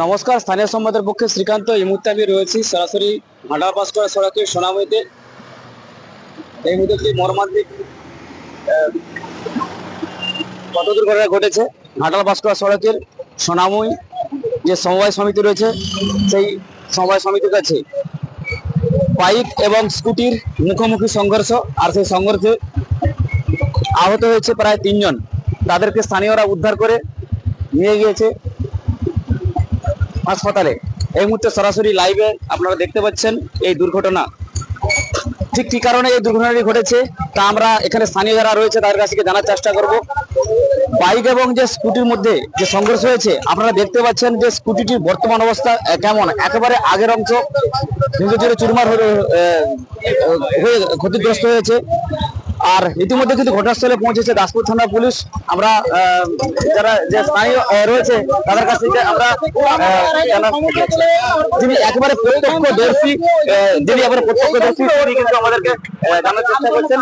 নমস্কার, স্থানীয় সংবাদের পক্ষে শ্রীকান্ত। এই মুহূর্তে আমি রয়েছি সরাসরি ঘাটাল পাঁশকুড়া সড়কের সোনামুড়িতে। এই মুহূর্তে একটি মর্মান্তিক পথ দুর্ঘটনা ঘটেছে ঘাটাল পাঁশকুড়া সড়কের সোনামুড়ি যে সমবায় সমিতি রয়েছে, সেই সমবায় সমিতির কাছে বাইক এবং স্কুটির মুখোমুখি সংঘর্ষ। আর সেই সংঘর্ষে আহত হয়েছে প্রায় 3 জন। তাদেরকে স্থানীয়রা উদ্ধার করে নিয়ে গিয়েছে হাসপাতালে। এই মুহূর্তে সরাসরি লাইভে আপনারা দেখতে পাচ্ছেন এই দুর্ঘটনা। ঠিক কি কারণে এই দুর্ঘটনাটি ঘটেছে তা আমরা এখানে স্থানীয় যারা রয়েছে তাদের কাছ থেকে জানার চেষ্টা করব। বাইক এবং যে স্কুটির মধ্যে যে সংঘর্ষ হয়েছে, আপনারা দেখতে পাচ্ছেন যে স্কুটিটির বর্তমান অবস্থা কেমন। একেবারে আগের অংশ ভেঙে চুরে চুরমার হয়ে ক্ষতিগ্রস্ত হয়েছে। আর ইতিমধ্যে কিন্তু ঘটনাস্থলে পৌঁছেছে দাসপুর থানা পুলিশ। আমরা যারা যে স্থানীয় রয়েছে তাদের কাছ থেকে আমরা যিনি একেবারে প্রত্যক্ষদর্শী তিনি কিন্তু আমাদেরকে জানার চেষ্টা করছেন।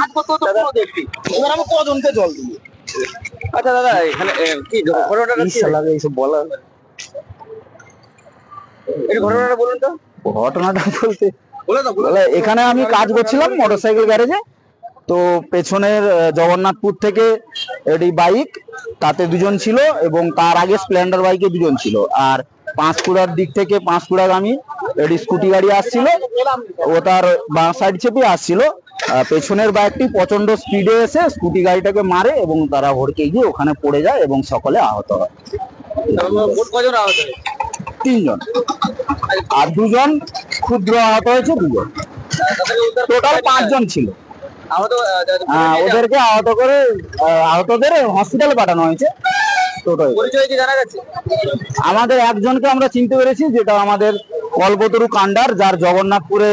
কজনকে জল দিল? আচ্ছা দাদা, এখানে কি ঘটনাটা এইসব বলা, এই ঘটনাটা বলুন তো। ঘটনাটা বলতে এখানে আমি কাজ করছিলাম মোটরসাইকেল গ্যারেজে। তো পেছনের জগন্নাথপুর থেকে এটি বাইক, তাতে 2 জন ছিল এবং তার আগে স্প্লেন্ডার বাইকে 2 জন ছিল। আর পাঁশকুড়ার দিক থেকে পাঁশকুড়াগামী এটি স্কুটি গাড়ি আসছিল, ও তার বাঁ সাইড চেপে আসছিল। পেছনের বাইকটি প্রচন্ড স্পিডে এসে স্কুটি গাড়িটাকে মারে এবং তারা হড়কে গিয়ে ওখানে পড়ে যায় এবং সকলে আহত হয়। কজন আহত? 3 জন। আর 2 জন ক্ষুদ্র আহত হয়েছে, 2 জন। টোটাল 5 জন ছিল। ওদেরকে আহত করে আহতদের হসপিটালে পাঠানো হয়েছে। পরিচয় কি জানা গেছে? আমাদের একজনকে আমরা চিনতে পেরেছি, যেটা আমাদের কল্পতরু কান্ডার, যার জগন্নাথপুরে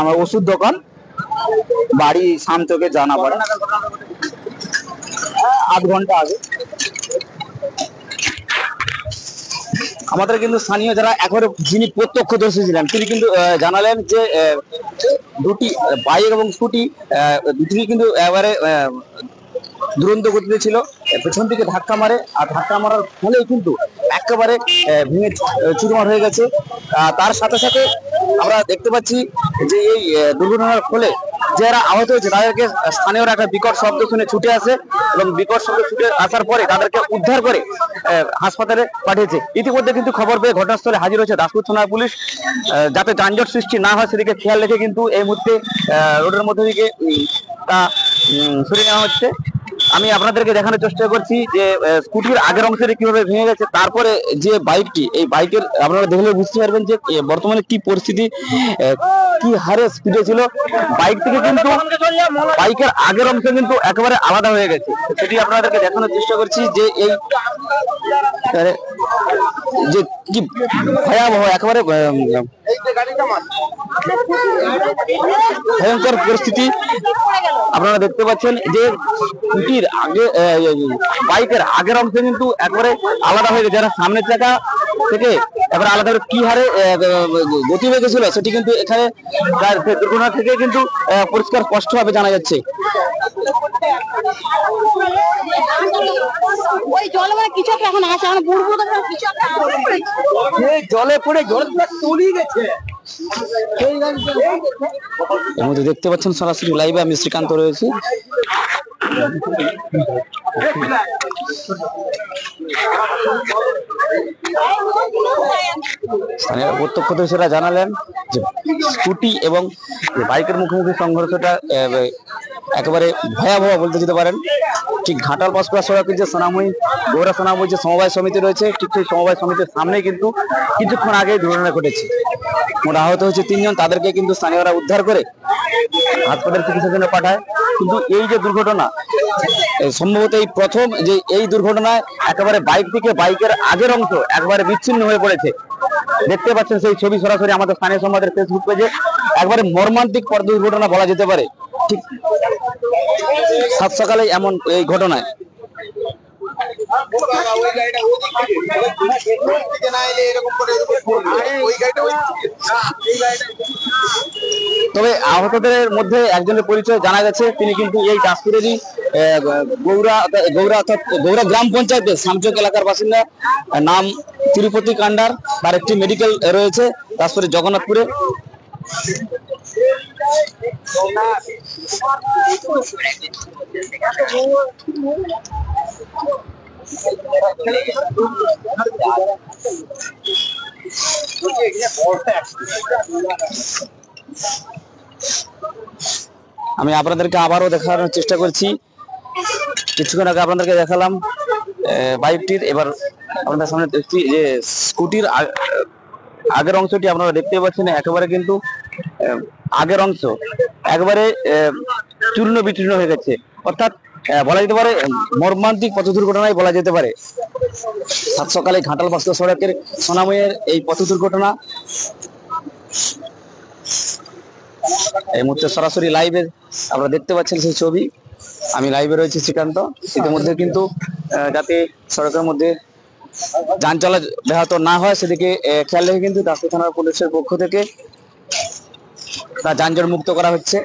আমার ওষুধ দোকান, বাড়ি শামচকে জানাপাড়া। 8 ঘন্টা আগে। আমাদের কিন্তু স্থানীয় যারা একেবারে যিনি প্রত্যক্ষদর্শী ছিলেন, তিনি কিন্তু জানালেন যে দুটি বাইক এবং স্কুটি দুটি কিন্তু একেবারে দুরন্ত গতিতে ছিল। পেছন থেকে ধাক্কা মারে, আর ধাক্কা মারার ফলে কিন্তু একেবারে ভেঙে চুরমার হয়ে গেছে। তার সাথে সাথে আমরা দেখতে পাচ্ছি যে এই দুর্ঘটনার ফলে যারা আহত হয়েছে তাদেরকে স্থানীয়রা একটা বিকট শব্দ শুনে ছুটে আসে এবং বিকট শব্দ ছুটে আসার পরে তাদেরকে উদ্ধার করে হাসপাতালে পাঠিয়েছে। ইতিমধ্যে কিন্তু খবর পেয়ে ঘটনাস্থলে হাজির হয়েছে দাসপুর থানার পুলিশ। যাতে যানজট সৃষ্টি না হয় সেদিকে খেয়াল রেখে কিন্তু এই মুহূর্তে রোডের মধ্যে দিকে তা সরিয়ে নেওয়া হচ্ছে। আমি আপনাদেরকে দেখানোর চেষ্টা করছি যে স্কুটির আগের অংশে কিভাবে ভেঙে গেছে। তারপরে যে বাইকটি, এই বাইকের আপনারা দেখলে বুঝতে পারবেন যে বর্তমানে কি পরিস্থিতি, কি হারে স্পিডে ছিল। বাইক থেকে কিন্তু বাইকের আগের অংশ কিন্তু একেবারে আলাদা হয়ে গেছে। সেটি আপনাদেরকে দেখানোর চেষ্টা করছি যে এই যে কি ভয়াবহ, একেবারে ভয়ঙ্কর পরিস্থিতি আপনারা দেখতে পাচ্ছেন যে স্কুটির আগে বাইকের আগের অংশ কিন্তু একবারে আলাদা হয়ে গেছে। যারা সামনের চাকা থেকে এবার আলাদা করে কি হারে গতি হয়ে গেছিল সেটি কিন্তু এখানে দুর্ঘটনা থেকে কিন্তু পরিষ্কার স্পষ্ট ভাবে জানা যাচ্ছে। জলে পড়ে তলিয়ে গেছে। এর মধ্যে দেখতে পাচ্ছেন সরাসরি লাইভে আমি শ্রীকান্ত রয়েছি। স্থানীয় প্রত্যক্ষদর্শীরা জানালেন যে স্কুটি এবং বাইকের মুখোমুখি সংঘর্ষটা একেবারে ভয়াবহ বলতে যেতে পারেন। ঠিক ঘাটাল পাঁশকুড়া সড়কের যে সোনামুড়ি গৌরা সোনামুড়ি যে সমবায় সমিতি রয়েছে, ঠিক সেই সমবায় সমিতির সামনে কিন্তু কিছুক্ষণ আগে দুর্ঘটনা ঘটেছে। মোট আহত হয়েছে 3 জন। তাদেরকে কিন্তু স্থানীয়রা উদ্ধার করে হাসপাতালে চিকিৎসার জন্য পাঠায়। কিন্তু এই যে দুর্ঘটনা, সম্ভবত এই প্রথম যে এই দুর্ঘটনায় একেবারে বাইক থেকে বাইকের আগের অংশ একবারে বিচ্ছিন্ন হয়ে পড়েছে। দেখতে পাচ্ছেন সেই ছবি সরাসরি আমাদের স্থানীয় সংবাদের ফেসবুক পেজে। একবারে মর্মান্তিক পথ দুর্ঘটনা বলা যেতে পারে। ঠিক সাত সকালে এমন এই ঘটনায় তবে আহতদের মধ্যে একজনের পরিচয় জানা গেছে, তিনি কিন্তু এই দাসপুরেরই গৌরা গৌরা অর্থাৎ গৌরা গ্রাম পঞ্চায়েতের সামচক এলাকার বাসিন্দা, নাম তিরুপতি কান্ডার, তার একটি মেডিকেল রয়েছে তারপরে জগন্নাথপুরে। আমি আপনাদেরকে আবারও দেখানোর চেষ্টা করছি, কিছুক্ষণ আগে আপনাদেরকে দেখালাম বাইকটির, এবার আপনাদের সামনে দেখছি যে স্কুটির আগের অংশটি আপনারা দেখতে পাচ্ছেন একেবারে কিন্তু আগের অংশ একেবারে চূর্ণ বিচূর্ণ হয়ে গেছে, অর্থাৎ বলা যেতে পারে মর্মান্তিক পথ দুর্ঘটনাই বলা যেতে পারে। সাত সকালে ঘাটাল বাস্তব সড়কের সোনাময়ের এই পথ দুর্ঘটনা এই মুহূর্তে সরাসরি লাইভে আপনারা দেখতে পাচ্ছেন সেই ছবি। আমি লাইভে রয়েছি শ্রীকান্ত। ইতিমধ্যে কিন্তু যাতে সড়কের মধ্যে যান চলা ব্যাহত না হয় সেদিকে খেয়াল রেখে কিন্তু দাসপুর থানার পুলিশের পক্ষ থেকে তা যানজট মুক্ত করা হচ্ছে।